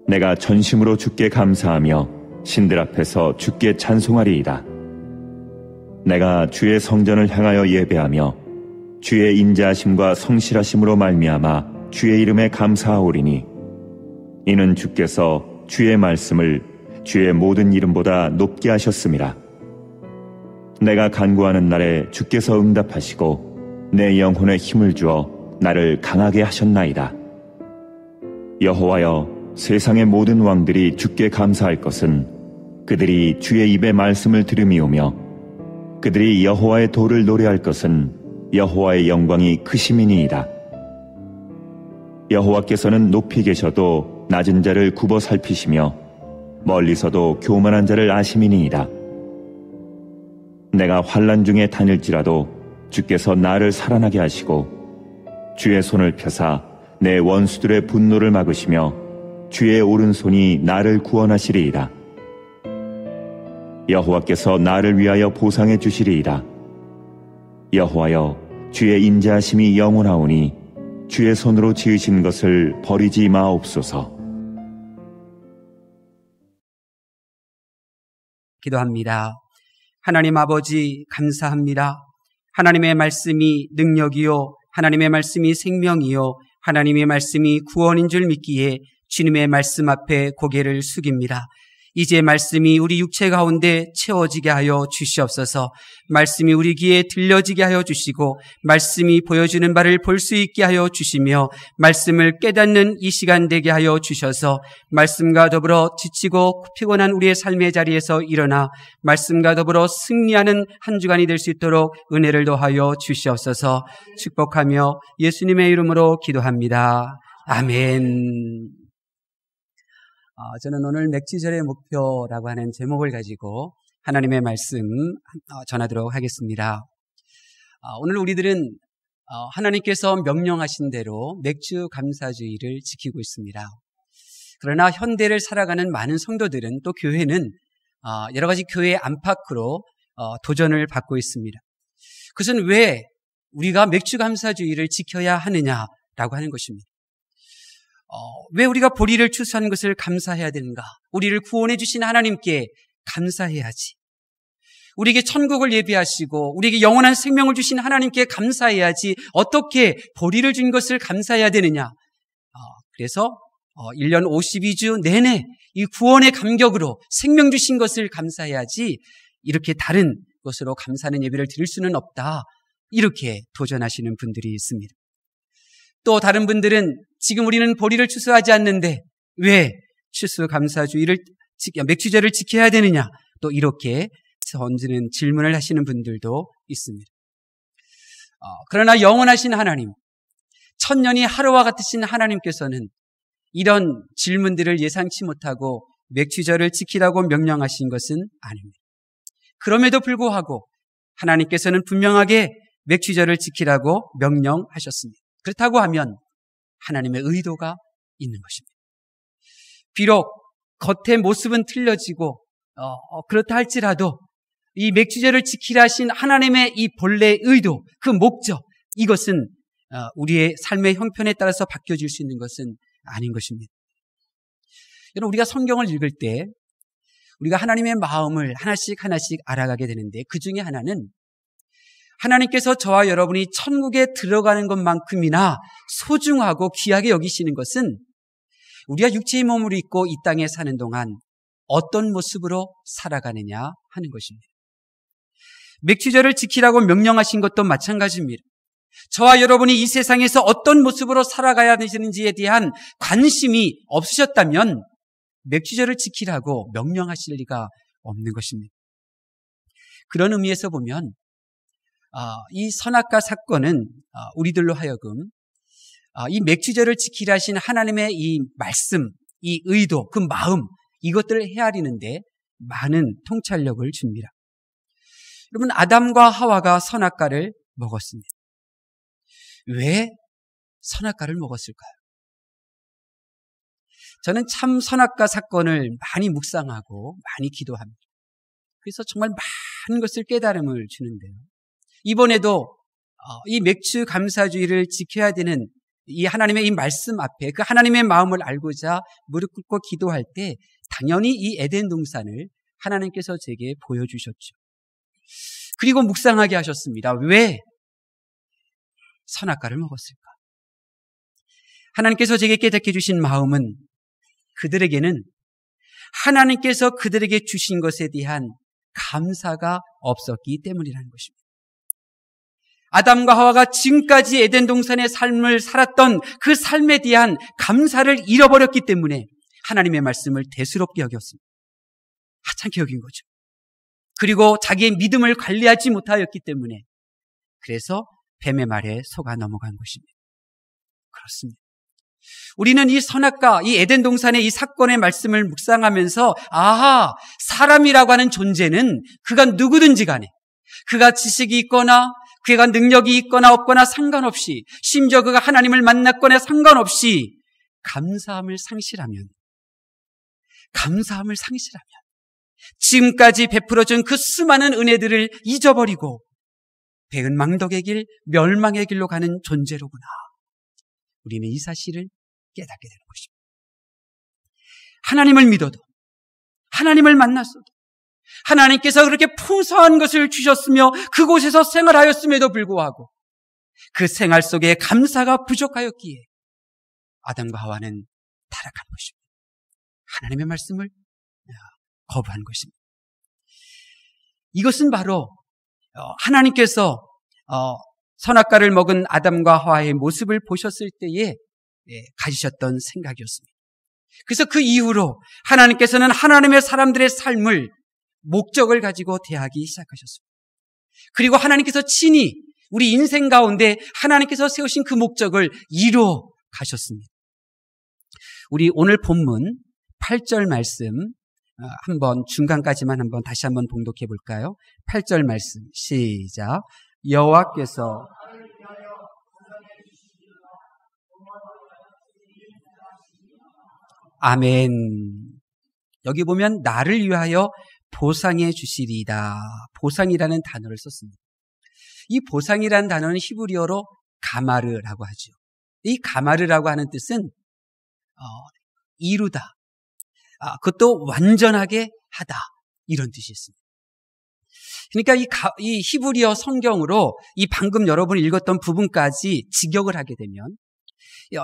내가 전심으로 주께 감사하며 신들 앞에서 주께 찬송하리이다. 내가 주의 성전을 향하여 예배하며 주의 인자하심과 성실하심으로 말미암아 주의 이름에 감사하오리니 이는 주께서 주의 말씀을 주의 모든 이름보다 높게 하셨음이라. 내가 간구하는 날에 주께서 응답하시고 내 영혼에 힘을 주어 나를 강하게 하셨나이다. 여호와여, 세상의 모든 왕들이 주께 감사할 것은 그들이 주의 입의 말씀을 들음이오며 그들이 여호와의 도를 노래할 것은 여호와의 영광이 크심이니이다. 여호와께서는 높이 계셔도 낮은 자를 굽어 살피시며 멀리서도 교만한 자를 아심이니이다. 내가 환난 중에 다닐지라도 주께서 나를 살아나게 하시고 주의 손을 펴사 내 원수들의 분노를 막으시며 주의 오른손이 나를 구원하시리이다. 여호와께서 나를 위하여 보상해 주시리이다. 여호와여, 주의 인자하심이 영원하오니 주의 손으로 지으신 것을 버리지 마옵소서. 기도합니다. 하나님 아버지, 감사합니다. 하나님의 말씀이 능력이요, 하나님의 말씀이 생명이요, 하나님의 말씀이 구원인 줄 믿기에 주님의 말씀 앞에 고개를 숙입니다. 이제 말씀이 우리 육체 가운데 채워지게 하여 주시옵소서. 말씀이 우리 귀에 들려지게 하여 주시고 말씀이 보여주는 바를 볼 수 있게 하여 주시며 말씀을 깨닫는 이 시간 되게 하여 주셔서 말씀과 더불어 지치고 피곤한 우리의 삶의 자리에서 일어나 말씀과 더불어 승리하는 한 주간이 될 수 있도록 은혜를 더하여 주시옵소서. 축복하며 예수님의 이름으로 기도합니다. 아멘. 저는 오늘 맥주절의 목표라고 하는 제목을 가지고 하나님의 말씀 전하도록 하겠습니다. 오늘 우리들은 하나님께서 명령하신 대로 맥주 감사주의를 지키고 있습니다. 그러나 현대를 살아가는 많은 성도들은 또 교회는 여러 가지 교회의 안팎으로 도전을 받고 있습니다. 그것은 왜 우리가 맥주 감사주의를 지켜야 하느냐라고 하는 것입니다. 왜 우리가 보리를 추수한 것을 감사해야 되는가? 우리를 구원해 주신 하나님께 감사해야지. 우리에게 천국을 예비하시고 우리에게 영원한 생명을 주신 하나님께 감사해야지. 어떻게 보리를 준 것을 감사해야 되느냐? 그래서 1년 52주 내내 이 구원의 감격으로 생명 주신 것을 감사해야지 이렇게 다른 것으로 감사하는 예배를 드릴 수는 없다. 이렇게 도전하시는 분들이 있습니다. 또 다른 분들은 지금 우리는 보리를 추수하지 않는데 왜 추수감사주의를 맥주절을 지켜야 되느냐? 또 이렇게 던지는 질문을 하시는 분들도 있습니다. 그러나 영원하신 하나님, 천년이 하루와 같으신 하나님께서는 이런 질문들을 예상치 못하고 맥주절을 지키라고 명령하신 것은 아닙니다. 그럼에도 불구하고 하나님께서는 분명하게 맥주절을 지키라고 명령하셨습니다. 그렇다고 하면 하나님의 의도가 있는 것입니다. 비록 겉의 모습은 틀려지고 그렇다 할지라도 이 맥주절을 지키라 하신 하나님의 이 본래의 의도, 그 목적, 이것은 우리의 삶의 형편에 따라서 바뀌어질 수 있는 것은 아닌 것입니다. 여러분, 우리가 성경을 읽을 때 우리가 하나님의 마음을 하나씩 알아가게 되는데 그 중에 하나는 하나님께서 저와 여러분이 천국에 들어가는 것만큼이나 소중하고 귀하게 여기시는 것은 우리가 육체의 몸을 입고 이 땅에 사는 동안 어떤 모습으로 살아가느냐 하는 것입니다. 맥주절을 지키라고 명령하신 것도 마찬가지입니다. 저와 여러분이 이 세상에서 어떤 모습으로 살아가야 되는지에 대한 관심이 없으셨다면 맥주절을 지키라고 명령하실 리가 없는 것입니다. 그런 의미에서 보면 이 선악과 사건은 우리들로 하여금 이 맥주절을 지키라 하신 하나님의 이 말씀, 이 의도, 그 마음, 이것들을 헤아리는데 많은 통찰력을 줍니다. 여러분, 아담과 하와가 선악과를 먹었습니다. 왜 선악과를 먹었을까요? 저는 참 선악과 사건을 많이 묵상하고 많이 기도합니다. 그래서 정말 많은 것을 깨달음을 주는데요. 이번에도 이 맥주 감사주의를 지켜야 되는 이 하나님의 이 말씀 앞에 그 하나님의 마음을 알고자 무릎 꿇고 기도할 때 당연히 이 에덴 동산을 하나님께서 제게 보여주셨죠. 그리고 묵상하게 하셨습니다. 왜 선악과를 먹었을까? 하나님께서 제게 깨닫게 주신 마음은 그들에게는 하나님께서 그들에게 주신 것에 대한 감사가 없었기 때문이라는 것입니다. 아담과 하와가 지금까지 에덴 동산의 삶을 살았던 그 삶에 대한 감사를 잃어버렸기 때문에 하나님의 말씀을 대수롭게 여겼습니다. 하찮게 여긴 거죠. 그리고 자기의 믿음을 관리하지 못하였기 때문에 그래서 뱀의 말에 속아 넘어간 것입니다. 그렇습니다. 우리는 이 선악과, 이 에덴 동산의 이 사건의 말씀을 묵상하면서 아하, 사람이라고 하는 존재는 그가 누구든지 간에 그가 지식이 있거나 그가 능력이 있거나 없거나 상관없이 심지어 그가 하나님을 만났거나 상관없이 감사함을 상실하면 지금까지 베풀어준 그 수많은 은혜들을 잊어버리고 배은망덕의 길, 멸망의 길로 가는 존재로구나. 우리는 이 사실을 깨닫게 되는 것입니다. 하나님을 믿어도, 하나님을 만났어도, 하나님께서 그렇게 풍성한 것을 주셨으며 그곳에서 생활하였음에도 불구하고 그 생활 속에 감사가 부족하였기에 아담과 하와는 타락한 것입니다. 하나님의 말씀을 거부한 것입니다. 이것은 바로 하나님께서 선악과를 먹은 아담과 하와의 모습을 보셨을 때에 가지셨던 생각이었습니다. 그래서 그 이후로 하나님께서는 하나님의 사람들의 삶을 목적을 가지고 대하기 시작하셨습니다. 그리고 하나님께서 친히 우리 인생 가운데 하나님께서 세우신 그 목적을 이루어 가셨습니다. 우리 오늘 본문 8절 말씀 한번 중간까지만 한번 다시 한번 봉독해 볼까요? 8절 말씀 시작. 여호와께서 아멘. 여기 보면 나를 위하여 보상해 주시리이다. 보상이라는 단어를 썼습니다. 이 보상이라는 단어는 히브리어로 가마르라고 하죠. 이 가마르라고 하는 뜻은 이루다. 그것도 완전하게 하다. 이런 뜻이 있습니다. 그러니까 이 히브리어 성경으로 이 방금 여러분이 읽었던 부분까지 직역을 하게 되면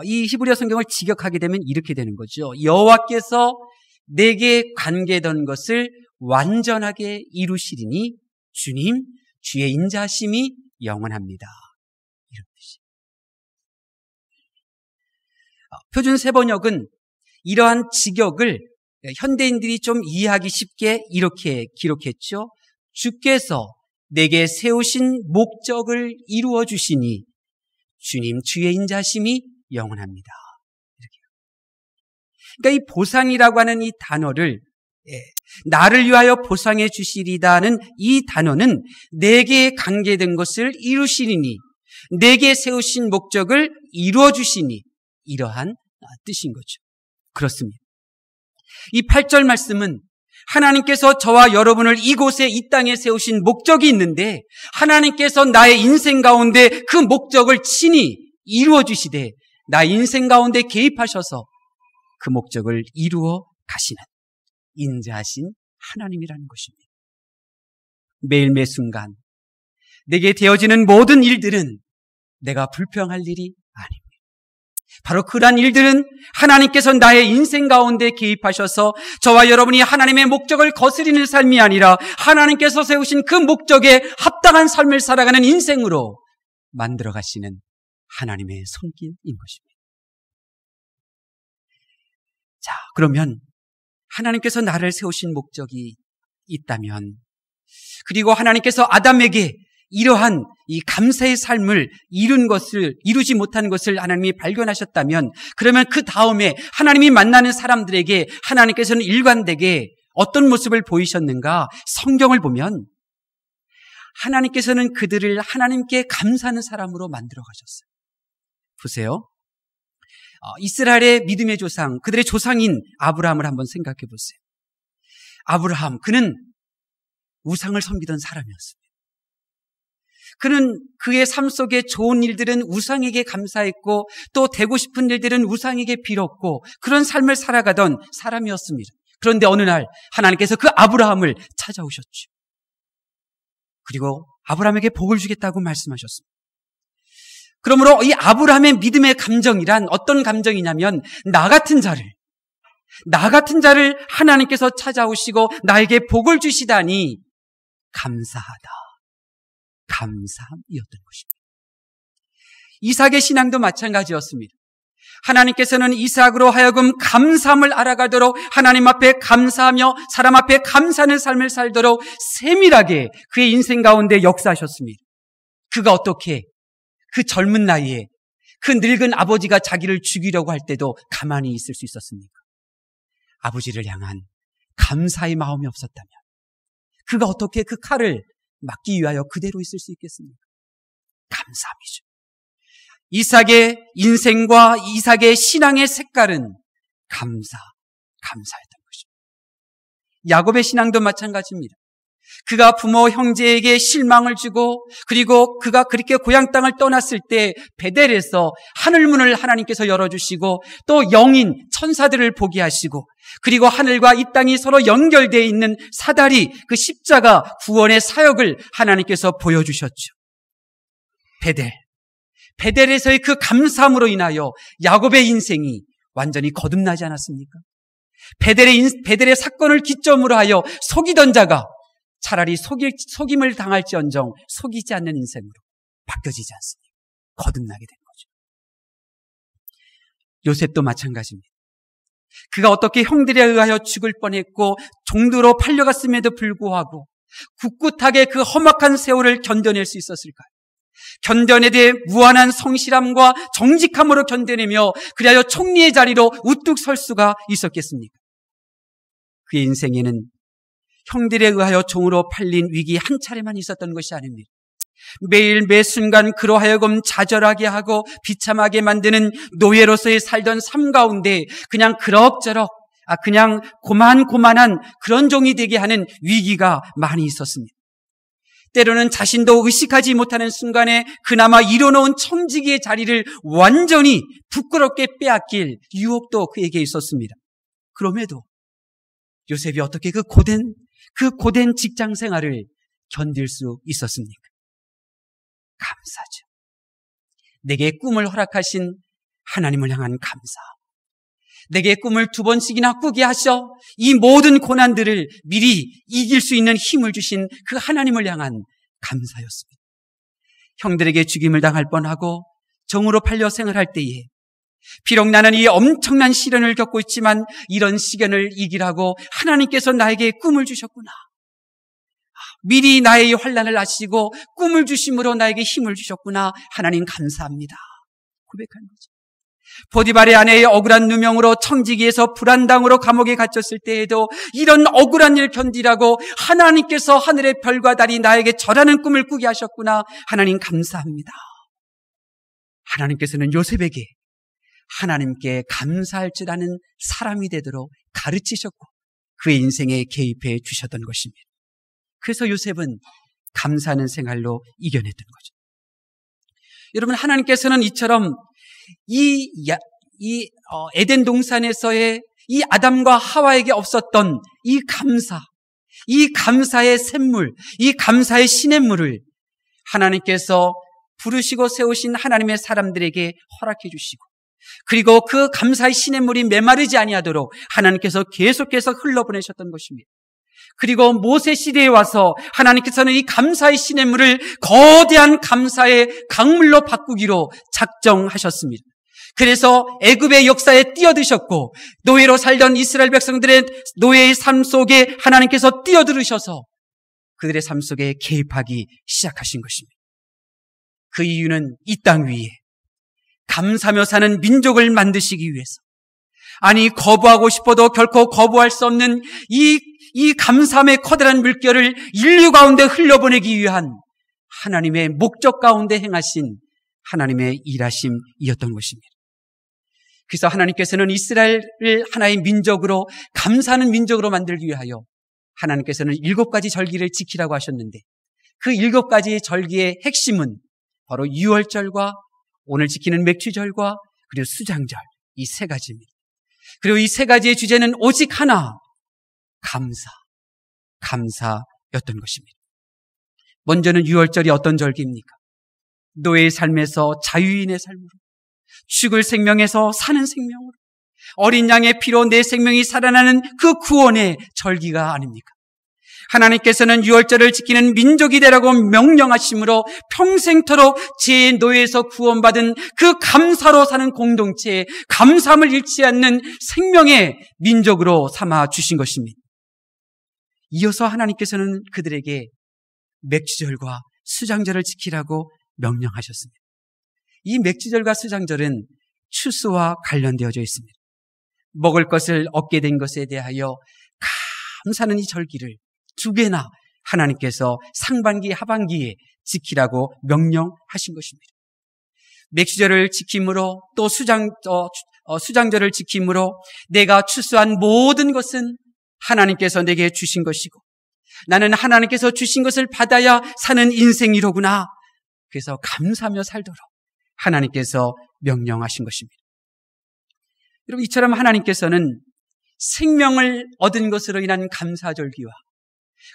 이 히브리어 성경을 직역하게 되면 이렇게 되는 거죠. 여호와께서 내게 관계된 것을 완전하게 이루시리니 주님 주의 인자하심이 영원합니다. 이런 뜻이에요. 표준 세번역은 이러한 직역을 현대인들이 좀 이해하기 쉽게 이렇게 기록했죠. 주께서 내게 세우신 목적을 이루어 주시니 주님 주의 인자하심이 영원합니다. 이렇게요. 그러니까 이 보상이라고 하는 이 단어를 나를 위하여 보상해 주시리다는 이 단어는 내게 관계된 것을 이루시리니 내게 세우신 목적을 이루어 주시니 이러한 뜻인 거죠. 그렇습니다. 이 8절 말씀은 하나님께서 저와 여러분을 이곳에 이 땅에 세우신 목적이 있는데 하나님께서 나의 인생 가운데 그 목적을 친히 이루어 주시되 나의 인생 가운데 개입하셔서 그 목적을 이루어 가시는 인자하신 하나님이라는 것입니다. 매일 매 순간 내게 되어지는 모든 일들은 내가 불평할 일이 아닙니다. 바로 그러한 일들은 하나님께서 나의 인생 가운데 개입하셔서 저와 여러분이 하나님의 목적을 거스리는 삶이 아니라 하나님께서 세우신 그 목적에 합당한 삶을 살아가는 인생으로 만들어 가시는 하나님의 손길인 것입니다. 자, 그러면 하나님께서 나를 세우신 목적이 있다면 그리고 하나님께서 아담에게 이러한 이 감사의 삶을 이루지 못한 것을 하나님이 발견하셨다면 그러면 그 다음에 하나님이 만나는 사람들에게 하나님께서는 일관되게 어떤 모습을 보이셨는가? 성경을 보면 하나님께서는 그들을 하나님께 감사하는 사람으로 만들어 가셨어요. 보세요. 이스라엘의 믿음의 조상, 그들의 조상인 아브라함을 한번 생각해 보세요. 아브라함, 그는 우상을 섬기던 사람이었습니다. 그는 그의 삶 속에 좋은 일들은 우상에게 감사했고 또 되고 싶은 일들은 우상에게 빌었고 그런 삶을 살아가던 사람이었습니다. 그런데 어느 날 하나님께서 그 아브라함을 찾아오셨죠. 그리고 아브라함에게 복을 주겠다고 말씀하셨습니다. 그러므로 이 아브라함의 믿음의 감정이란 어떤 감정이냐면 나 같은 자를 하나님께서 찾아오시고 나에게 복을 주시다니 감사하다. 감사함이었던 것입니다. 이삭의 신앙도 마찬가지였습니다. 하나님께서는 이삭으로 하여금 감사함을 알아가도록 하나님 앞에 감사하며 사람 앞에 감사하는 삶을 살도록 세밀하게 그의 인생 가운데 역사하셨습니다. 그가 어떻게 그 젊은 나이에 그 늙은 아버지가 자기를 죽이려고 할 때도 가만히 있을 수 있었습니까? 아버지를 향한 감사의 마음이 없었다면 그가 어떻게 그 칼을 막기 위하여 그대로 있을 수 있겠습니까? 감사함이죠. 이삭의 인생과 이삭의 신앙의 색깔은 감사였던 것입니다. 야곱의 신앙도 마찬가지입니다. 그가 부모 형제에게 실망을 주고 그리고 그가 그렇게 고향 땅을 떠났을 때 베델에서 하늘문을 하나님께서 열어주시고 또 영인 천사들을 보게 하시고 그리고 하늘과 이 땅이 서로 연결되어 있는 사다리 그 십자가 구원의 사역을 하나님께서 보여주셨죠. 베델에서의 그 감사함으로 인하여 야곱의 인생이 완전히 거듭나지 않았습니까? 베델의 사건을 기점으로 하여 속이던 자가 차라리 속임을 당할지언정 속이지 않는 인생으로 바뀌어지지 않습니까? 거듭나게 된 거죠. 요셉도 마찬가지입니다. 그가 어떻게 형들에 의하여 죽을 뻔했고 종도로 팔려갔음에도 불구하고 꿋꿋하게 그 험악한 세월을 견뎌낼 수 있었을까요? 견뎌내되 무한한 성실함과 정직함으로 견뎌내며 그리하여 총리의 자리로 우뚝 설 수가 있었겠습니까? 그의 인생에는 형들에 의하여 종으로 팔린 위기 한 차례만 있었던 것이 아닙니다. 매일 매 순간 그로 하여금 좌절하게 하고 비참하게 만드는 노예로서의 살던 삶 가운데 그냥 그럭저럭 그냥 고만고만한 그런 종이 되게 하는 위기가 많이 있었습니다. 때로는 자신도 의식하지 못하는 순간에 그나마 이뤄놓은 청지기의 자리를 완전히 부끄럽게 빼앗길 유혹도 그에게 있었습니다. 그럼에도 요셉이 어떻게 그 고된 직장 생활을 견딜 수 있었습니까? 감사죠. 내게 꿈을 허락하신 하나님을 향한 감사. 내게 꿈을 2번씩이나 꾸게 하셔 이 모든 고난들을 미리 이길 수 있는 힘을 주신 그 하나님을 향한 감사였습니다. 형들에게 죽임을 당할 뻔하고 종으로 팔려 생활할 때에 비록 나는 이 엄청난 시련을 겪고 있지만 이런 시련을 이기라고 하나님께서 나에게 꿈을 주셨구나. 미리 나의 환난을 아시고 꿈을 주심으로 나에게 힘을 주셨구나. 하나님 감사합니다. 고백하는 거죠. 보디발의 아내의 억울한 누명으로 청지기에서 불안당으로 감옥에 갇혔을 때에도 이런 억울한 일 견디라고 하나님께서 하늘의 별과 달이 나에게 절하는 꿈을 꾸게 하셨구나. 하나님 감사합니다. 하나님께서는 요셉에게 하나님께 감사할 줄 아는 사람이 되도록 가르치셨고 그의 인생에 개입해 주셨던 것입니다. 그래서 요셉은 감사하는 생활로 이겨냈던 거죠. 여러분, 하나님께서는 이처럼 이 에덴 동산에서의 이 아담과 하와에게 없었던 이 감사의 샘물, 이 감사의 시냇물을 하나님께서 부르시고 세우신 하나님의 사람들에게 허락해 주시고 그리고 그 감사의 시냇물이 메마르지 아니하도록 하나님께서 계속해서 흘러보내셨던 것입니다. 그리고 모세 시대에 와서 하나님께서는 이 감사의 시냇물을 거대한 감사의 강물로 바꾸기로 작정하셨습니다. 그래서 애굽의 역사에 뛰어드셨고 노예로 살던 이스라엘 백성들의 노예의 삶 속에 하나님께서 뛰어들으셔서 그들의 삶 속에 개입하기 시작하신 것입니다. 그 이유는 이 땅 위에 감사하며 사는 민족을 만드시기 위해서, 아니 거부하고 싶어도 결코 거부할 수 없는 이 감사함의 커다란 물결을 인류 가운데 흘려보내기 위한 하나님의 목적 가운데 행하신 하나님의 일하심이었던 것입니다. 그래서 하나님께서는 이스라엘을 하나의 민족으로, 감사하는 민족으로 만들기 위하여 하나님께서는 7가지 절기를 지키라고 하셨는데 그 7가지 절기의 핵심은 바로 유월절과 오늘 지키는 맥주절과 그리고 수장절, 이 3가지입니다. 그리고 이 3가지의 주제는 오직 하나, 감사였던 것입니다. 먼저는 유월절이 어떤 절기입니까? 노예의 삶에서 자유인의 삶으로, 죽을 생명에서 사는 생명으로, 어린 양의 피로 내 생명이 살아나는 그 구원의 절기가 아닙니까? 하나님께서는 유월절을 지키는 민족이 되라고 명령하심으로 평생토록 죄의 노예에서 구원받은 그 감사로 사는 공동체에 감사함을 잃지 않는 생명의 민족으로 삼아 주신 것입니다. 이어서 하나님께서는 그들에게 맥주절과 수장절을 지키라고 명령하셨습니다. 이 맥주절과 수장절은 추수와 관련되어져 있습니다. 먹을 것을 얻게 된 것에 대하여 감사하는 이 절기를 2개나 하나님께서 상반기, 하반기에 지키라고 명령하신 것입니다. 맥주절을 지킴으로 또 수장절을 지킴으로 내가 추수한 모든 것은 하나님께서 내게 주신 것이고 나는 하나님께서 주신 것을 받아야 사는 인생이로구나. 그래서 감사하며 살도록 하나님께서 명령하신 것입니다. 여러분, 이처럼 하나님께서는 생명을 얻은 것으로 인한 감사절기와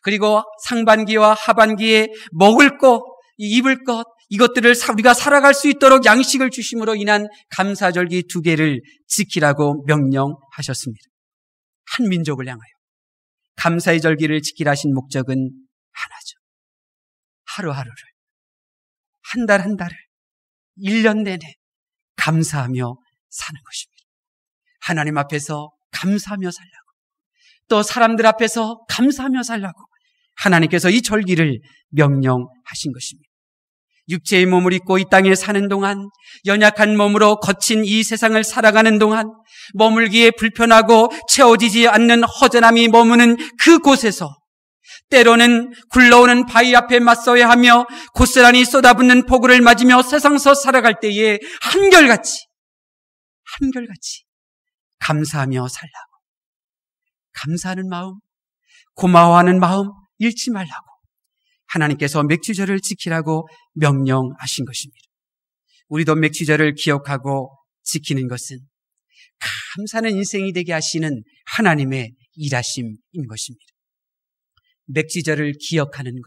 그리고 상반기와 하반기에 먹을 것, 입을 것, 이것들을 우리가 살아갈 수 있도록 양식을 주심으로 인한 감사절기 2개를 지키라고 명령하셨습니다. 한 민족을 향하여 감사의 절기를 지키라 하신 목적은 하나죠. 하루하루를, 한 달 한 달을, 1년 내내 감사하며 사는 것입니다. 하나님 앞에서 감사하며 살라고, 또 사람들 앞에서 감사하며 살라고 하나님께서 이 절기를 명령하신 것입니다. 육체의 몸을 입고 이 땅에 사는 동안, 연약한 몸으로 거친 이 세상을 살아가는 동안, 머물기에 불편하고 채워지지 않는 허전함이 머무는 그곳에서 때로는 굴러오는 바위 앞에 맞서야 하며 고스란히 쏟아붓는 폭우를 맞으며 세상서 살아갈 때에 한결같이 감사하며 살라고, 감사하는 마음, 고마워하는 마음 잃지 말라고 하나님께서 맥주절을 지키라고 명령하신 것입니다. 우리도 맥주절을 기억하고 지키는 것은 감사하는 인생이 되게 하시는 하나님의 일하심인 것입니다. 맥주절을 기억하는 것,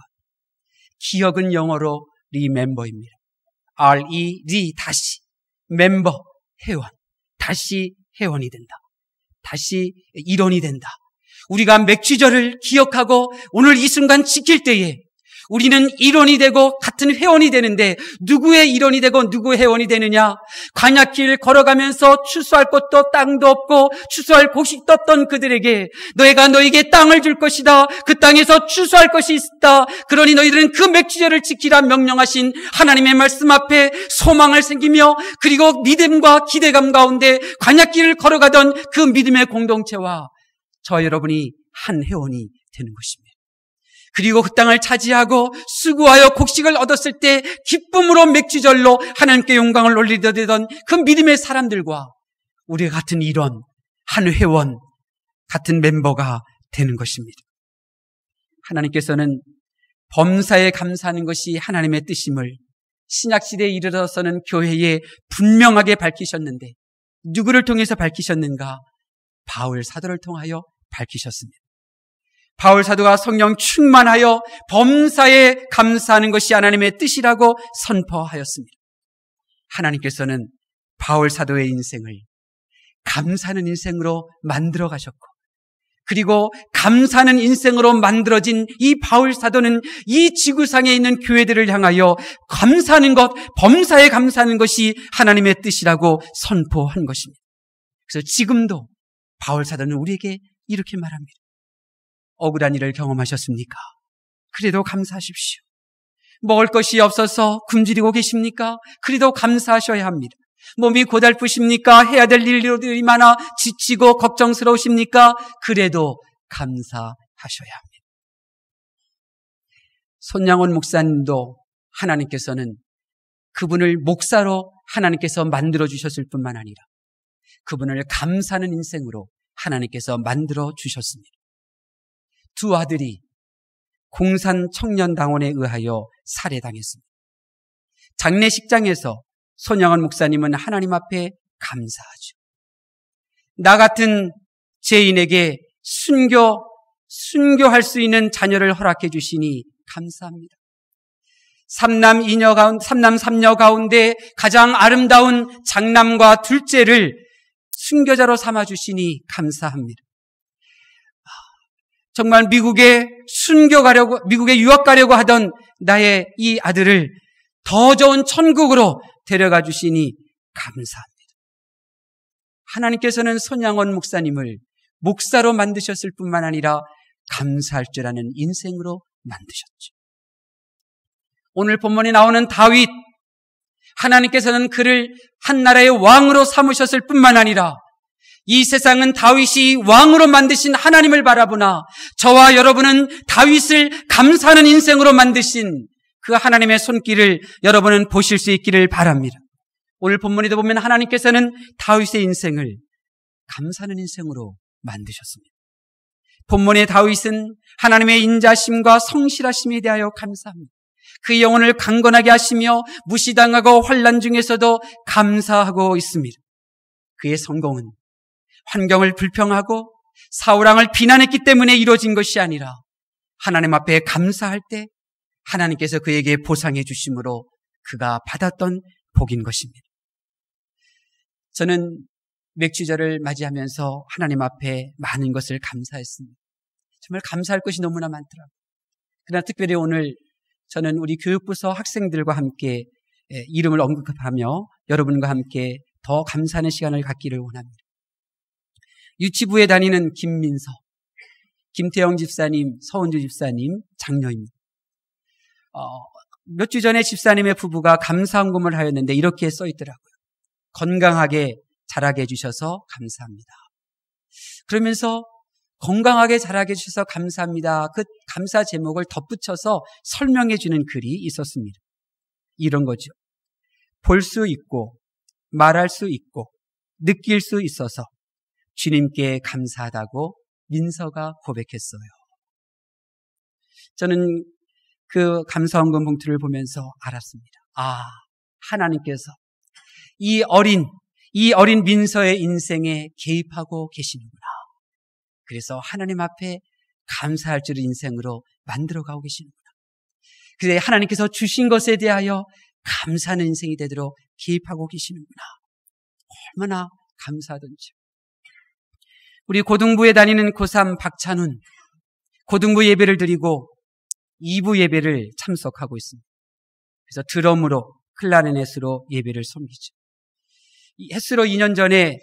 기억은 영어로 remember입니다. R-E, 다시, member, 회원, 다시 회원이 된다, 다시 일원이 된다. 우리가 맥주절을 기억하고 오늘 이 순간 지킬 때에 우리는 일원이 되고 같은 회원이 되는데, 누구의 일원이 되고 누구의 회원이 되느냐? 광야길 걸어가면서 추수할 곳도 땅도 없고 추수할 곡식도 없던 그들에게 너희가 너에게 땅을 줄 것이다, 그 땅에서 추수할 것이 있다, 그러니 너희들은 그 맥주절을 지키라 명령하신 하나님의 말씀 앞에 소망을 생기며, 그리고 믿음과 기대감 가운데 광야길을 걸어가던 그 믿음의 공동체와 저 여러분이 한 회원이 되는 것입니다. 그리고 그 땅을 차지하고 수고하여 곡식을 얻었을 때 기쁨으로 맥주절로 하나님께 영광을 올리던 그 믿음의 사람들과 우리가 같은 일원, 한 회원, 같은 멤버가 되는 것입니다. 하나님께서는 범사에 감사하는 것이 하나님의 뜻임을 신약시대에 이르러서는 교회에 분명하게 밝히셨는데, 누구를 통해서 밝히셨는가? 바울 사도를 통하여 밝히셨습니다. 바울 사도가 성령 충만하여 범사에 감사하는 것이 하나님의 뜻이라고 선포하였습니다. 하나님께서는 바울 사도의 인생을 감사하는 인생으로 만들어 가셨고, 그리고 감사하는 인생으로 만들어진 이 바울 사도는 이 지구상에 있는 교회들을 향하여 감사하는 것, 범사에 감사하는 것이 하나님의 뜻이라고 선포한 것입니다. 그래서 지금도 바울 사도는 우리에게 이렇게 말합니다. 억울한 일을 경험하셨습니까? 그래도 감사하십시오. 먹을 것이 없어서 굶주리고 계십니까? 그래도 감사하셔야 합니다. 몸이 고달프십니까? 해야 될 일들이 많아 지치고 걱정스러우십니까? 그래도 감사하셔야 합니다. 손양원 목사님도 하나님께서는 그분을 목사로 하나님께서 만들어주셨을 뿐만 아니라 그분을 감사하는 인생으로 하나님께서 만들어주셨습니다. 2 아들이 공산청년당원에 의하여 살해당했습니다. 장례식장에서 손양원 목사님은 하나님 앞에 감사하죠. 나 같은 죄인에게 순교할 수 있는 자녀를 허락해 주시니 감사합니다. 삼남 삼녀 가운데 가장 아름다운 장남과 둘째를 순교자로 삼아주시니 감사합니다. 정말 미국에 유학 가려고 하던 나의 이 아들을 더 좋은 천국으로 데려가 주시니 감사합니다. 하나님께서는 손양원 목사님을 목사로 만드셨을 뿐만 아니라 감사할 줄 아는 인생으로 만드셨죠. 오늘 본문에 나오는 다윗, 하나님께서는 그를 한 나라의 왕으로 삼으셨을 뿐만 아니라 이 세상은 다윗이 왕으로 만드신 하나님을 바라보나 저와 여러분은 다윗을 감사하는 인생으로 만드신 그 하나님의 손길을 여러분은 보실 수 있기를 바랍니다. 오늘 본문에도 보면 하나님께서는 다윗의 인생을 감사하는 인생으로 만드셨습니다. 본문의 다윗은 하나님의 인자심과 성실하심에 대하여 감사합니다. 그 영혼을 강건하게 하시며 무시당하고 환난 중에서도 감사하고 있습니다. 그의 성공은 환경을 불평하고 사울왕을 비난했기 때문에 이루어진 것이 아니라 하나님 앞에 감사할 때 하나님께서 그에게 보상해 주심으로 그가 받았던 복인 것입니다. 저는 맥주절을 맞이하면서 하나님 앞에 많은 것을 감사했습니다. 정말 감사할 것이 너무나 많더라고요. 그러나 특별히 오늘 저는 우리 교육부서 학생들과 함께 이름을 언급하며 여러분과 함께 더 감사하는 시간을 갖기를 원합니다. 유치부에 다니는 김민서, 김태영 집사님, 서은주 집사님 장녀입니다. 몇 주 전에 집사님의 부부가 감사헌금을 하였는데 이렇게 써 있더라고요. 건강하게 자라게 해주셔서 감사합니다. 그러면서 건강하게 자라게 해주셔서 감사합니다. 그 감사 제목을 덧붙여서 설명해 주는 글이 있었습니다. 이런 거죠. 볼 수 있고 말할 수 있고 느낄 수 있어서 주님께 감사하다고 민서가 고백했어요. 저는 그 감사헌금 봉투를 보면서 알았습니다. 하나님께서 이 어린 민서의 인생에 개입하고 계시는구나. 그래서 하나님 앞에 감사할 줄 인생으로 만들어가고 계시는구나. 그래 하나님께서 주신 것에 대하여 감사하는 인생이 되도록 개입하고 계시는구나. 얼마나 감사하던지. 우리 고등부에 다니는 고3 박찬훈, 고등부 예배를 드리고 2부 예배를 참석하고 있습니다. 그래서 드럼으로, 클라리넷으로 예배를 섬기죠. 햇수로 2년 전에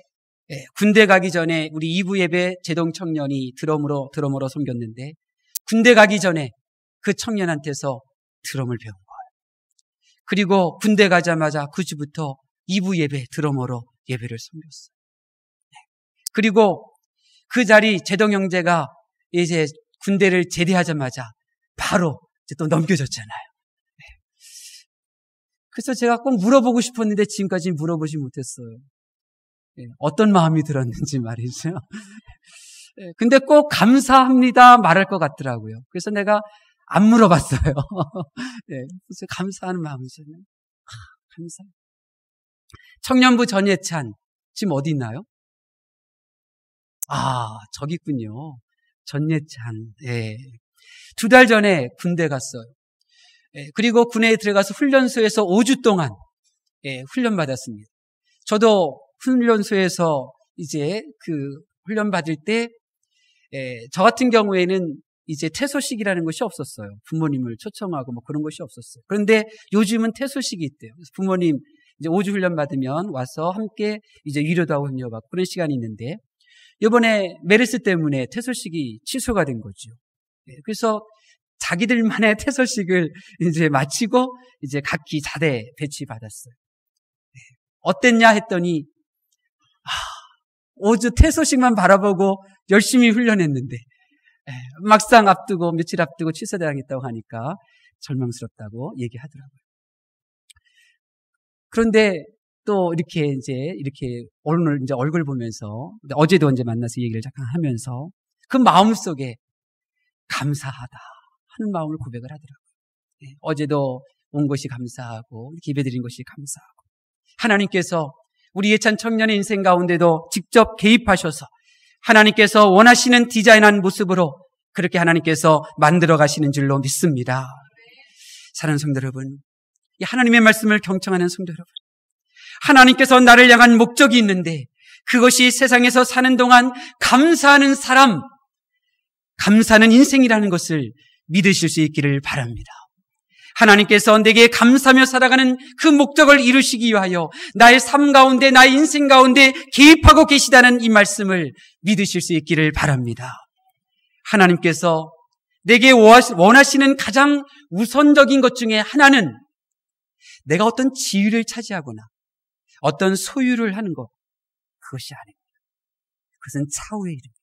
군대 가기 전에 우리 2부 예배 제동 청년이 드럼으로 섬겼는데 군대 가기 전에 그 청년한테서 드럼을 배운 거예요. 그리고 군대 가자마자 그 주부터 2부 예배 드럼으로 예배를 섬겼어요. 그리고 그 자리 제동 형제가 이제 군대를 제대하자마자 바로 이제 또 넘겨졌잖아요. 그래서 제가 꼭 물어보고 싶었는데 지금까지 물어보지 못했어요. 어떤 마음이 들었는지 말이죠. 근데 꼭 감사합니다 말할 것 같더라고요. 그래서 내가 안 물어봤어요. 그래서 감사하는 마음이잖아요. 감사. 청년부 전예찬 지금 어디 있나요? 저기 있군요. 전예찬. 2달 전에 군대 갔어요. 그리고 군에 들어가서 훈련소에서 5주 동안 훈련 받았습니다. 저도 훈련소에서 이제 그 훈련 받을 때 저 같은 경우에는 이제 퇴소식이라는 것이 없었어요. 부모님을 초청하고 뭐 그런 것이 없었어요. 그런데 요즘은 퇴소식이 있대요. 그래서 부모님 이제 5주 훈련 받으면 와서 함께 이제 위로도 하고 격려받고 그런 시간이 있는데 이번에 메르스 때문에 퇴소식이 취소가 된 거죠. 그래서 자기들만의 퇴소식을 이제 마치고 이제 각기 자대 배치받았어요. 어땠냐 했더니 5주 퇴소식만 바라보고 열심히 훈련했는데 막상 며칠 앞두고 취소당했다고 하니까 절망스럽다고 얘기하더라고요. 그런데 또 이렇게 오늘 이제 얼굴 보면서 어제도 언제 만나서 얘기를 잠깐 하면서 그 마음속에 감사하다. 하는 마음을 고백을 하더라고요. 어제도 온 것이 감사하고 기회드린 것이 감사하고 하나님께서 우리 예찬 청년의 인생 가운데도 직접 개입하셔서 하나님께서 원하시는 디자인한 모습으로 그렇게 하나님께서 만들어 가시는 줄로 믿습니다. 사랑하는 성도 여러분, 이 하나님의 말씀을 경청하는 성도 여러분, 하나님께서 나를 향한 목적이 있는데 그것이 세상에서 사는 동안 감사하는 사람, 감사하는 인생이라는 것을 믿으실 수 있기를 바랍니다. 하나님께서 내게 감사하며 살아가는 그 목적을 이루시기 위하여 나의 삶 가운데, 나의 인생 가운데 개입하고 계시다는 이 말씀을 믿으실 수 있기를 바랍니다. 하나님께서 내게 원하시는 가장 우선적인 것 중에 하나는 내가 어떤 지위를 차지하거나 어떤 소유를 하는 것, 그것이 아닙니다. 그것은 차후의 일입니다.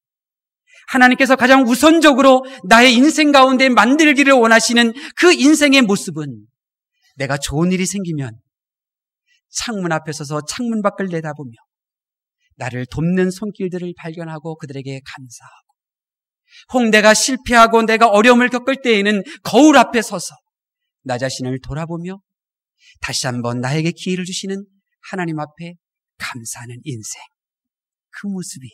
하나님께서 가장 우선적으로 나의 인생 가운데 만들기를 원하시는 그 인생의 모습은 내가 좋은 일이 생기면 창문 앞에 서서 창문 밖을 내다보며 나를 돕는 손길들을 발견하고 그들에게 감사하고, 혹 내가 실패하고 내가 어려움을 겪을 때에는 거울 앞에 서서 나 자신을 돌아보며 다시 한번 나에게 기회를 주시는 하나님 앞에 감사하는 인생, 그 모습이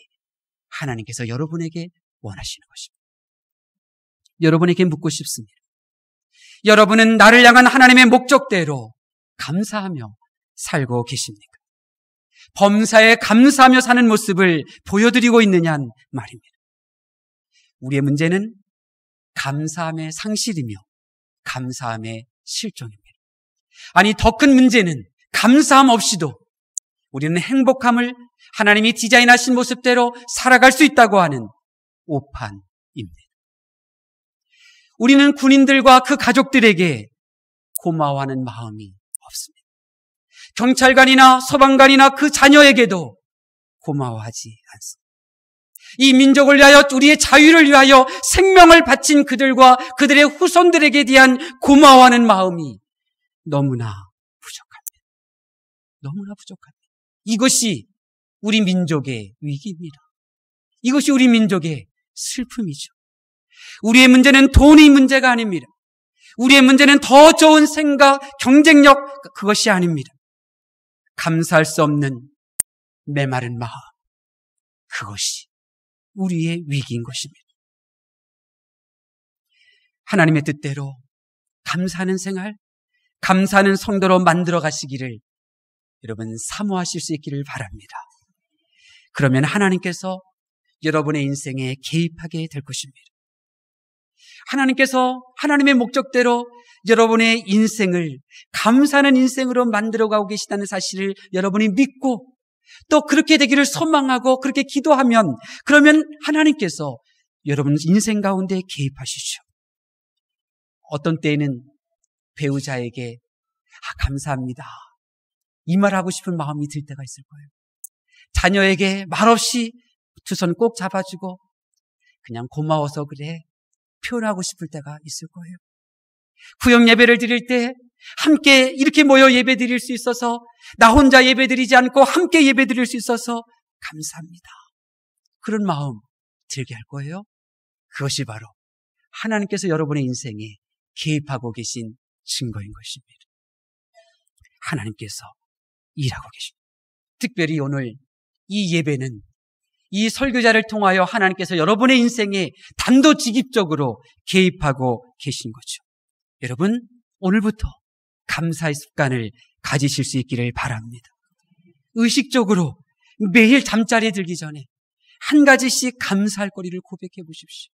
하나님께서 여러분에게 원하시는 것입니다. 여러분에게 묻고 싶습니다. 여러분은 나를 향한 하나님의 목적대로 감사하며 살고 계십니까? 범사에 감사하며 사는 모습을 보여드리고 있느냐는 말입니다. 우리의 문제는 감사함의 상실이며 감사함의 실종입니다. 아니, 더 큰 문제는 감사함 없이도 우리는 행복함을 하나님이 디자인하신 모습대로 살아갈 수 있다고 하는 오판입니다. 우리는 군인들과 그 가족들에게 고마워하는 마음이 없습니다. 경찰관이나 소방관이나 그 자녀에게도 고마워하지 않습니다. 이 민족을 위하여, 우리의 자유를 위하여 생명을 바친 그들과 그들의 후손들에게 대한 고마워하는 마음이 너무나 부족합니다. 너무나 부족합니다. 이것이 우리 민족의 위기입니다. 이것이 우리 민족의 슬픔이죠. 우리의 문제는 돈이 문제가 아닙니다. 우리의 문제는 더 좋은 생각, 경쟁력, 그것이 아닙니다. 감사할 수 없는 메마른 마음, 그것이 우리의 위기인 것입니다. 하나님의 뜻대로 감사하는 생활, 감사하는 성도로 만들어 가시기를 여러분 사모하실 수 있기를 바랍니다. 그러면 하나님께서 여러분의 인생에 개입하게 될 것입니다. 하나님께서 하나님의 목적대로 여러분의 인생을 감사하는 인생으로 만들어가고 계시다는 사실을 여러분이 믿고 또 그렇게 되기를 소망하고 그렇게 기도하면, 그러면 하나님께서 여러분 인생 가운데 개입하시죠. 어떤 때에는 배우자에게 감사합니다, 이 말하고 싶은 마음이 들 때가 있을 거예요. 자녀에게 말없이 두 손 꼭 잡아주고 그냥 고마워서 그래 표현하고 싶을 때가 있을 거예요. 구역 예배를 드릴 때 함께 이렇게 모여 예배 드릴 수 있어서, 나 혼자 예배 드리지 않고 함께 예배 드릴 수 있어서 감사합니다, 그런 마음 들게 할 거예요. 그것이 바로 하나님께서 여러분의 인생에 개입하고 계신 증거인 것입니다. 하나님께서 일하고 계십니다. 특별히 오늘 이 예배는 이 설교자를 통하여 하나님께서 여러분의 인생에 단도직입적으로 개입하고 계신 거죠. 여러분, 오늘부터 감사의 습관을 가지실 수 있기를 바랍니다. 의식적으로 매일 잠자리에 들기 전에 한 가지씩 감사할 거리를 고백해 보십시오.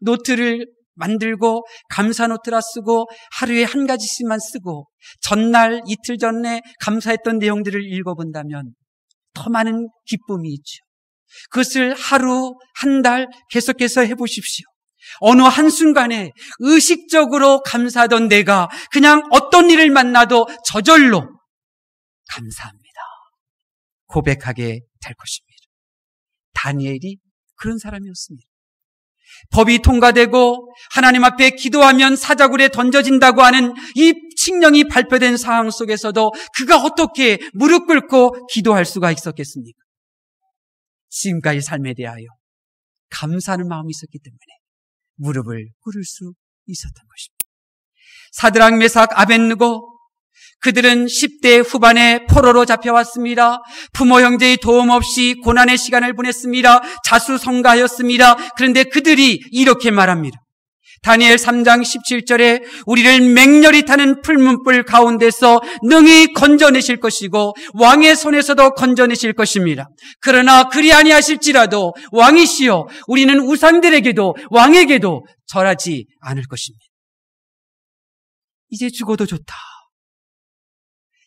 노트를 만들고 감사 노트라 쓰고 하루에 한 가지씩만 쓰고 전날, 이틀 전에 감사했던 내용들을 읽어본다면 더 많은 기쁨이 있죠. 그것을 하루, 한 달 계속해서 해보십시오. 어느 한순간에 의식적으로 감사하던 내가 그냥 어떤 일을 만나도 저절로 감사합니다 고백하게 될 것입니다. 다니엘이 그런 사람이었습니다. 법이 통과되고 하나님 앞에 기도하면 사자굴에 던져진다고 하는 이 칙령이 발표된 상황 속에서도 그가 어떻게 무릎 꿇고 기도할 수가 있었겠습니까? 지금까지 삶에 대하여 감사하는 마음이 있었기 때문에 무릎을 꿇을 수 있었던 것입니다. 사드락, 메삭, 아벳느고, 그들은 10대 후반에 포로로 잡혀왔습니다. 부모 형제의 도움 없이 고난의 시간을 보냈습니다. 자수성가하였습니다. 그런데 그들이 이렇게 말합니다. 다니엘 3장 17절에 우리를 맹렬히 타는 풀문불 가운데서 능히 건져내실 것이고 왕의 손에서도 건져내실 것입니다. 그러나 그리 아니하실지라도 왕이시여 우리는 우상들에게도 왕에게도 절하지 않을 것입니다. 이제 죽어도 좋다.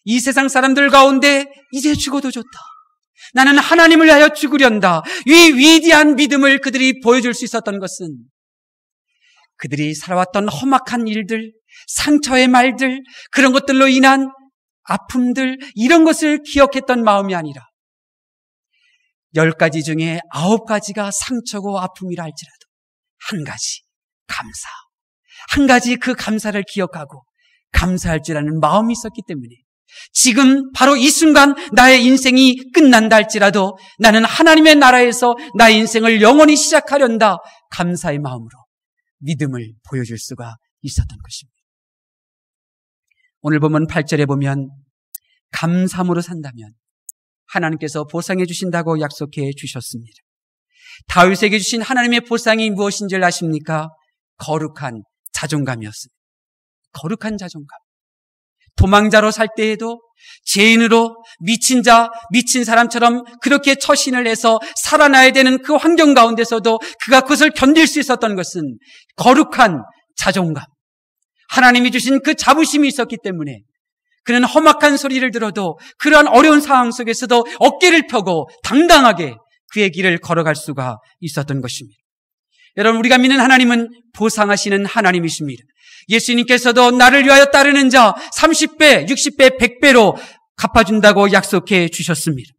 이 세상 사람들 가운데 이제 죽어도 좋다. 나는 하나님을 위하여 죽으련다. 이 위대한 믿음을 그들이 보여줄 수 있었던 것은 그들이 살아왔던 험악한 일들, 상처의 말들, 그런 것들로 인한 아픔들, 이런 것을 기억했던 마음이 아니라 10가지 중에 9가지가 상처고 아픔이라 할지라도 한 가지, 감사. 한 가지 그 감사를 기억하고 감사할 줄 아는 마음이 있었기 때문에 지금 바로 이 순간 나의 인생이 끝난다 할지라도 나는 하나님의 나라에서 나의 인생을 영원히 시작하련다. 감사의 마음으로 믿음을 보여줄 수가 있었던 것입니다. 오늘 본문 8절에 보면 감사함으로 산다면 하나님께서 보상해 주신다고 약속해 주셨습니다. 다윗에게 주신 하나님의 보상이 무엇인지를 아십니까? 거룩한 자존감이었습니다. 거룩한 자존감. 도망자로 살 때에도 죄인으로 미친 자, 미친 사람처럼 그렇게 처신을 해서 살아나야 되는 그 환경 가운데서도 그가 그것을 견딜 수 있었던 것은 거룩한 자존감. 하나님이 주신 그 자부심이 있었기 때문에 그는 험악한 소리를 들어도 그러한 어려운 상황 속에서도 어깨를 펴고 당당하게 그의 길을 걸어갈 수가 있었던 것입니다. 여러분, 우리가 믿는 하나님은 보상하시는 하나님이십니다. 예수님께서도 나를 위하여 따르는 자 30배, 60배, 100배로 갚아준다고 약속해 주셨습니다.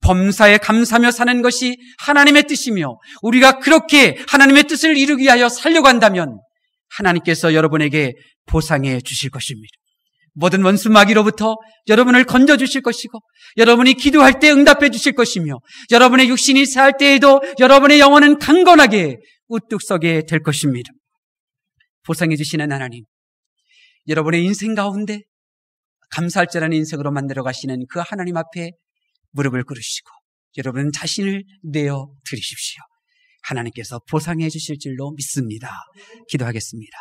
범사에 감사하며 사는 것이 하나님의 뜻이며 우리가 그렇게 하나님의 뜻을 이루기 위하여 살려고 한다면 하나님께서 여러분에게 보상해 주실 것입니다. 모든 원수 마귀로부터 여러분을 건져주실 것이고 여러분이 기도할 때 응답해 주실 것이며 여러분의 육신이 살 때에도 여러분의 영혼은 강건하게 우뚝 서게 될 것입니다. 보상해 주시는 하나님, 여러분의 인생 가운데 감사할 줄 아는 인생으로 만들어 가시는 그 하나님 앞에 무릎을 꿇으시고 여러분 자신을 내어 드리십시오. 하나님께서 보상해 주실 줄로 믿습니다. 기도하겠습니다.